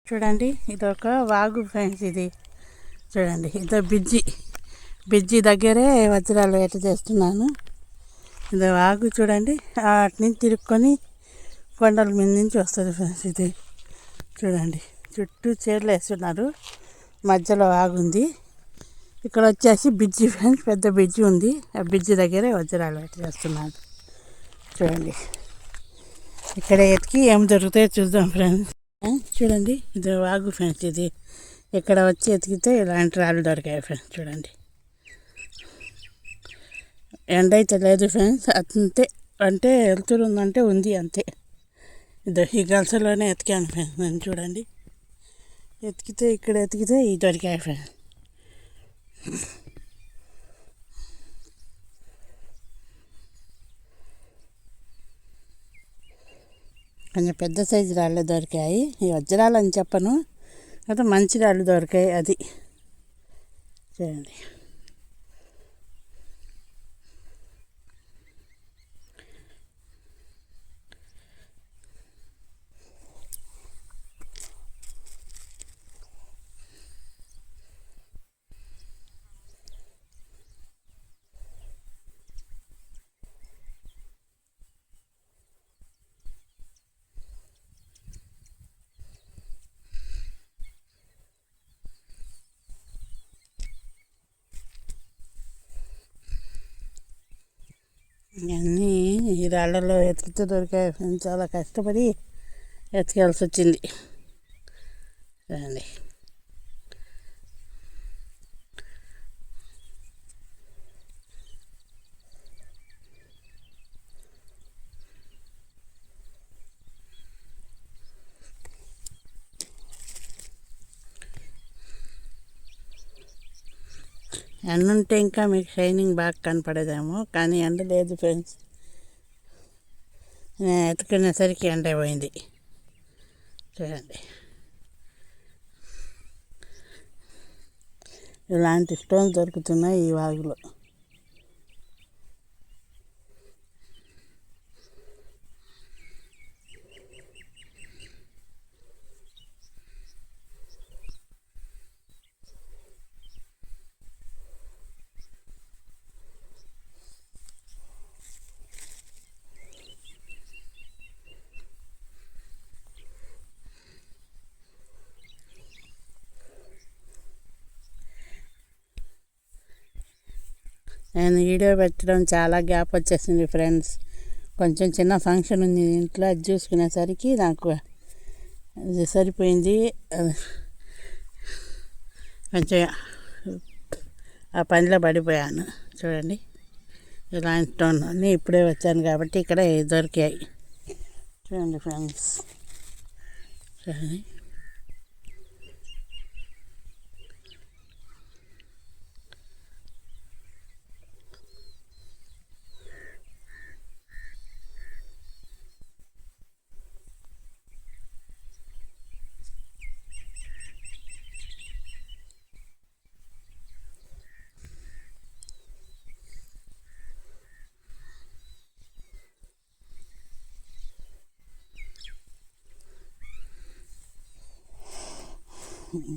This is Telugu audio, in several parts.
చూడండి ఇది ఒక వాగు ఫ్రెండ్స్. ఇది చూడండి, ఇది బ్రిడ్జి దగ్గరే వజ్రాలు వేట చేస్తున్నాను. ఇది వాగు చూడండి, అటు నుంచి తిరుక్కొని కొండల మీద నుంచి వస్తుంది ఫ్రెండ్స్. ఇది చూడండి, చుట్టూ చీరలు వేస్తున్నారు, మధ్యలో వాగు ఉంది. ఇక్కడ వచ్చేసి బ్రిడ్జి ఫ్రెండ్స్, పెద్ద బ్రిడ్జి ఉంది. ఆ బ్రిడ్జి దగ్గరే వజ్రాలు వేట చేస్తున్నాను. చూడండి, ఇక్కడ ఎతికి ఏం దొరుకుతాయో చూద్దాం ఫ్రెండ్స్. చూడండి, ఇది వాగు ఫ్రెండ్స్. ఇది ఇక్కడ వచ్చి ఎతికితే ఇలాంటి రాళ్ళు దొరికాయి ఫ్రెండ్స్. చూడండి, ఎండ అయితే లేదు ఫ్రెండ్స్, అంతే. అంటే వెళ్తురు ఉందంటే ఉంది అంతే. ఇది ఈ గలసలోనే ఎతికాను ఫ్రెండ్స్ నేను. చూడండి, ఇక్కడ ఎతికితే ఇవి దొరికాయి ఫ్రెండ్స్. కొంచెం పెద్ద సైజు రాళ్ళు దొరికాయి. ఈ వజ్రాలు అని చెప్పను, అయితే మంచి రాళ్ళు దొరికాయి. అది చూడండి, ఇవన్నీ ఈ రాళ్ళలో ఎతికితే దొరికాయి ఫ్రెండ్స్. చాలా కష్టపడి ఎతికాల్సి వచ్చింది. చూడండి, ఎండ ఉంటే ఇంకా మీకు షైనింగ్ బాగా కనపడేదేమో, కానీ ఎండ లేదు ఫ్రెండ్స్. నేను ఎత్తుకునేసరికి ఎండ పోయింది. చూడండి, ఇలాంటి స్టోన్స్ దొరుకుతున్నాయి ఈ వాగులో. నేను వీడియో పెట్టడం చాలా గ్యాప్ వచ్చేసింది ఫ్రెండ్స్. కొంచెం చిన్న ఫంక్షన్ ఉంది ఇంట్లో, అది చూసుకునేసరికి నాకు అది సరిపోయింది. కొంచెం ఆ పనిలో పడిపోయాను. చూడండి, ఇలాంటి అన్నీ ఇప్పుడే వచ్చాను కాబట్టి ఇక్కడ దొరికాయి. చూడండి ఫ్రెండ్స్, చూడండి,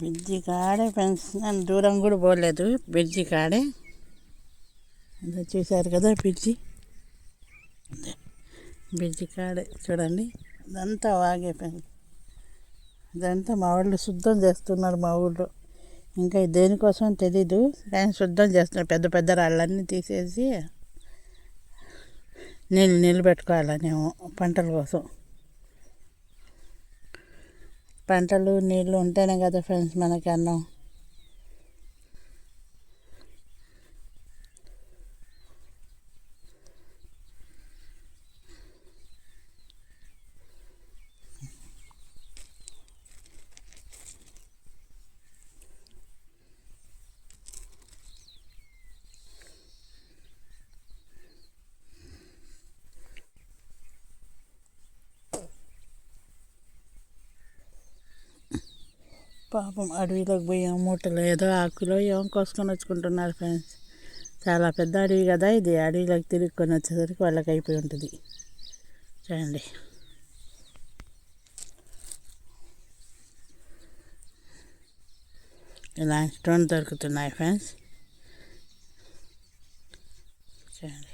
బ్రిడ్జి కాడే ఫ్రెండ్స్. నేను దూరం కూడా పోలేదు, బ్రిడ్జి కాడే. అదే చూశారు కదా బ్రిడ్జి కాడే. చూడండి, ఇదంతా వాగే ఫ్రెండ్స్. ఇదంతా మా వాళ్ళు శుద్ధం చేస్తున్నారు మా ఊళ్ళో. ఇంకా దేనికోసం తెలీదు, కానీ శుద్ధం చేస్తున్నారు. పెద్ద పెద్ద రాళ్ళన్నీ తీసేసి నీళ్ళు పెట్టుకోవాలనేమో పంటల కోసం. పంటలు నీళ్ళు ఉంటేనే కదా ఫ్రెండ్స్ మనకి అన్నం. పాపం అడవిలోకి పోయి మూటలు ఏదో ఆకులో ఏమో కోసుకొని వచ్చుకుంటున్నారు ఫ్రెండ్స్. చాలా పెద్ద అడవి కదా ఇది, అడవిలోకి తిరుక్కొని వచ్చేసరికి వాళ్ళకి అయిపోయి ఉంటుంది. చూడండి, ఇలాంటి స్టోన్ దొరుకుతున్నాయి ఫ్రెండ్స్. చూడండి,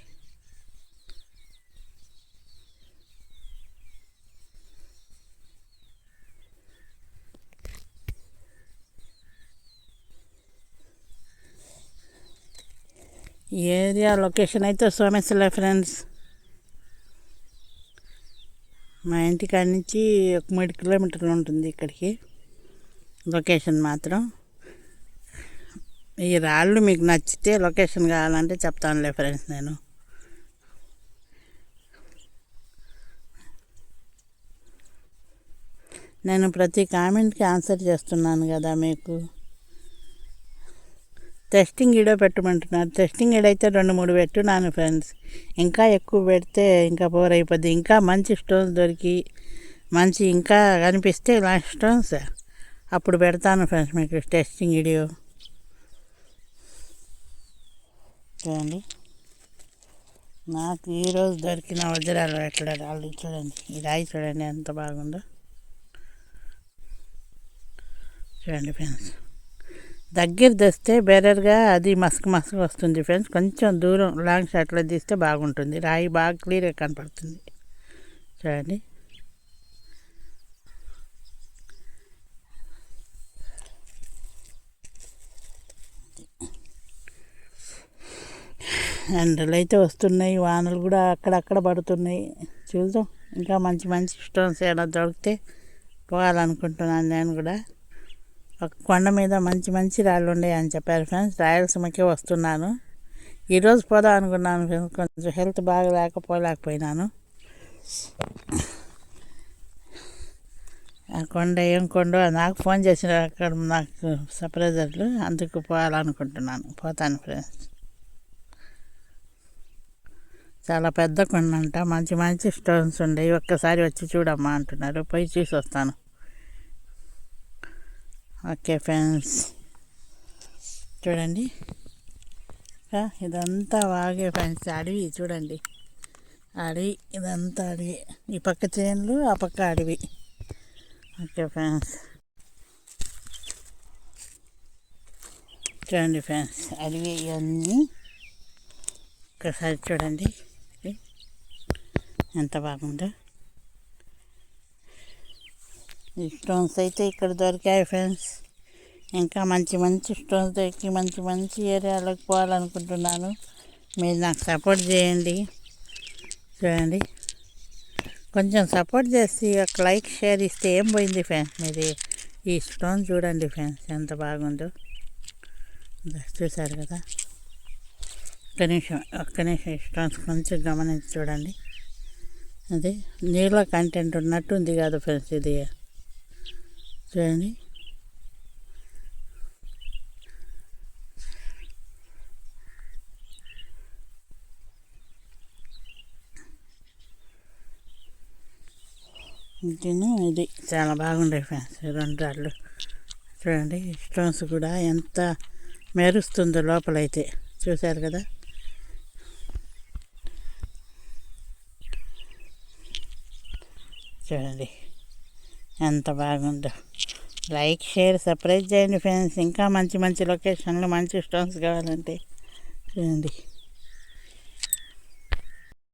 ఈ ఏరియా లొకేషన్ అయితే సోమేశ్వర ఫ్రెండ్స్. మా ఇంటికాడ నుంచి ఒక 3 కిలోమీటర్లు ఉంటుంది ఇక్కడికి లొకేషన్ మాత్రం. ఈ రాళ్ళు మీకు నచ్చితే లొకేషన్ కావాలంటే చెప్తానులే ఫ్రెండ్స్. నేను ప్రతి కామెంట్కి ఆన్సర్ చేస్తున్నాను కదా మీకు. టెస్టింగ్ వీడియో పెట్టమంటున్నారు. టెస్టింగ్ వీడియో అయితే 2-3 పెట్టున్నాను ఫ్రెండ్స్. ఇంకా ఎక్కువ పెడితే ఇంకా బోర్ అయిపోద్ది. ఇంకా మంచి స్టోన్స్ దొరికి మంచి ఇంకా కనిపిస్తే ఇలాంటి స్టోన్స్ అప్పుడు పెడతాను ఫ్రెండ్స్ మీకు టెస్టింగ్ వీడియో. చూడండి, నాకు ఈరోజు దొరికిన వజ్రాలు ఎట్లా రాళ్ళు చూడండి. ఈ రాయి చూడండి ఎంత బాగుందో. చూడండి ఫ్రెండ్స్, దగ్గర తెస్తే బెరర్గా అది మసక వస్తుంది ఫ్రెండ్స్. కొంచెం దూరం లాంగ్ షాట్లో తీస్తే బాగుంటుంది. రాయి బాగా క్లియర్గా కనపడుతుంది. చూడండి, ఎండలు అయితే వస్తున్నాయి, వానలు కూడా అక్కడక్కడ పడుతున్నాయి. చూద్దాం, ఇంకా మంచి మంచి స్టోన్స్ ఏమైనా దొరికితే పోవాలనుకుంటున్నాను నేను కూడా. ఒక కొండ మీద మంచి మంచి రాళ్ళు ఉన్నాయి అని చెప్పారు ఫ్రెండ్స్. రాయలసీమకే వస్తున్నాను. ఈరోజు పోదాం అనుకున్నాను ఫ్రెండ్స్, కొంచెం హెల్త్ బాగా లేకపోలేకపోయినాను. ఆ కొండ ఏం కొండ నాకు ఫోన్ చేసిన అక్కడ నాకు సర్ప్రైజర్లు, అందుకు పోవాలనుకుంటున్నాను. పోతాను ఫ్రెండ్స్. చాలా పెద్ద కొండ అంట, మంచి మంచి స్టోన్స్ ఉన్నాయి. ఒక్కసారి వచ్చి చూడమ్మా అంటున్నారు. పోయి చూసి వస్తాను. ఓకే ఫ్రెండ్స్, చూడండి, ఇదంతా వాగే ఫ్రెండ్స్. అడవి చూడండి, అడవి, ఇదంతా అడవి. ఈ పక్క చేనులు, ఆ పక్క అడవి. ఓకే ఫ్రెండ్స్, చూడండి ఫ్రెండ్స్, అడవి ఇవన్నీ ఒక్కసారి చూడండి ఎంత బాగుందో. ఈ స్టోన్స్ అయితే ఇక్కడ దొరికాయి ఫ్రెండ్స్. ఇంకా మంచి మంచి స్టోన్స్ దొరికి మంచి మంచి ఏరియాలోకి పోవాలనుకుంటున్నాను. మీరు నాకు సపోర్ట్ చేయండి. చూడండి, కొంచెం సపోర్ట్ చేసి ఒక లైక్ షేర్ ఇస్తే ఏం పోయింది ఫ్రెండ్స్. మీరు ఈ స్టోన్ చూడండి ఫ్రెండ్స్ ఎంత బాగుందో. చూసారు కదా. ఒక్క నిమిషం ఈ స్టోన్స్ కొంచెం గమనించి చూడండి. అది నీళ్ళ కంటెంట్ ఉన్నట్టు ఉంది కాదు ఫ్రెండ్స్. ఇది చూడండి, ఇది చాలా బాగుండే ఫ్రెండ్స్. 2 రాళ్ళు చూడండి. స్టోన్స్ కూడా ఎంత మెరుస్తుందో లోపలైతే. చూశారు కదా. చూడండి ఎంత బాగుందో. లైక్ షేర్ సబ్స్క్రైబ్ చేయండి ఫ్రెండ్స్. ఇంకా మంచి మంచి లొకేషన్లు మంచి స్టోన్స్ కావాలంటే చూడండి.